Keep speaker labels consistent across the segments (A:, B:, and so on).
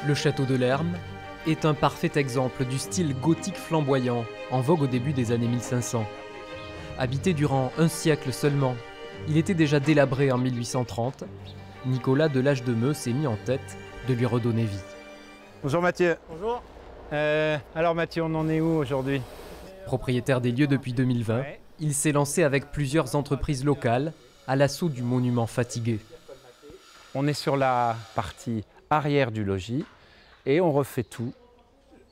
A: Le château de Lerme est un parfait exemple du style gothique flamboyant, en vogue au début des années 1500. Habité durant un siècle seulement, il était déjà délabré en 1830. Nicolas de Lagedemeux s'est mis en tête de lui redonner vie.
B: Bonjour Mathieu.
C: Bonjour.
B: Alors Mathieu, on en est où aujourd'hui?
A: Propriétaire des lieux depuis 2020, il s'est lancé avec plusieurs entreprises locales à l'assaut du monument fatigué.
B: On est sur la partie arrière du logis et on refait tout,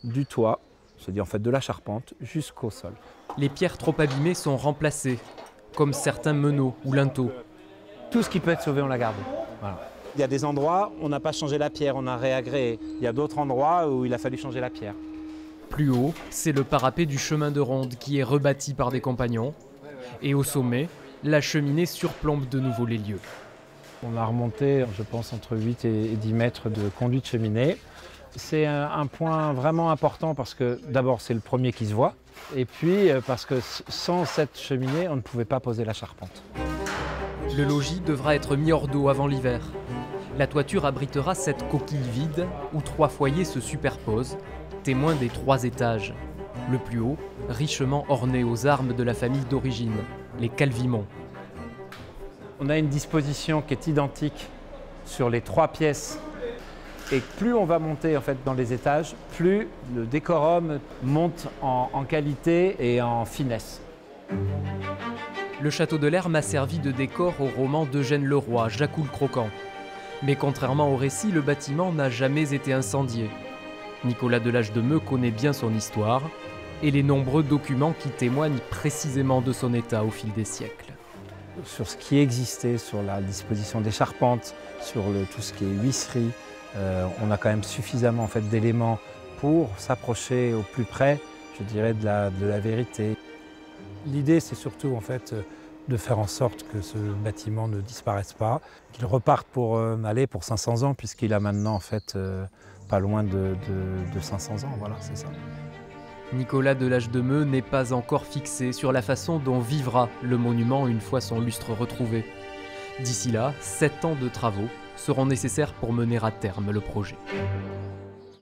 B: du toit, c'est-à-dire en fait de la charpente, jusqu'au sol.
A: Les pierres trop abîmées sont remplacées, comme certains meneaux ou linteaux.
B: Tout ce qui peut être sauvé, on l'a gardé. Voilà. Il y a des endroits où on n'a pas changé la pierre, on a réagréé. Il y a d'autres endroits où il a fallu changer la pierre.
A: Plus haut, c'est le parapet du chemin de ronde qui est rebâti par des compagnons. Et au sommet, la cheminée surplombe de nouveau les lieux.
B: On a remonté, je pense, entre 8 et 10 mètres de conduite cheminée. C'est un point vraiment important parce que d'abord c'est le premier qui se voit et puis parce que sans cette cheminée on ne pouvait pas poser la charpente.
A: Le logis devra être mis hors d'eau avant l'hiver. La toiture abritera cette coquille vide où 3 foyers se superposent, témoins des 3 étages. Le plus haut, richement orné aux armes de la famille d'origine, les Calvimont.
B: On a une disposition qui est identique sur les 3 pièces. Et plus on va monter en fait, dans les étages, plus le décorum monte en qualité et en finesse.
A: Le château de Lerme a servi de décor au roman d'Eugène Leroy, Jacou le Croquant. Mais contrairement au récit, le bâtiment n'a jamais été incendié. Nicolas de Lagedemeux connaît bien son histoire et les nombreux documents qui témoignent précisément de son état au fil des siècles.
B: Sur ce qui existait, sur la disposition des charpentes, sur tout ce qui est huisserie, on a quand même suffisamment en fait, d'éléments pour s'approcher au plus près, je dirais, de la vérité. L'idée, c'est surtout en fait, de faire en sorte que ce bâtiment ne disparaisse pas, qu'il reparte pour aller pour 500 ans, puisqu'il a maintenant en fait, pas loin de 500 ans. Voilà, c'est ça.
A: Nicolas de Lagedemeux n'est pas encore fixé sur la façon dont vivra le monument une fois son lustre retrouvé. D'ici là, 7 ans de travaux seront nécessaires pour mener à terme le projet.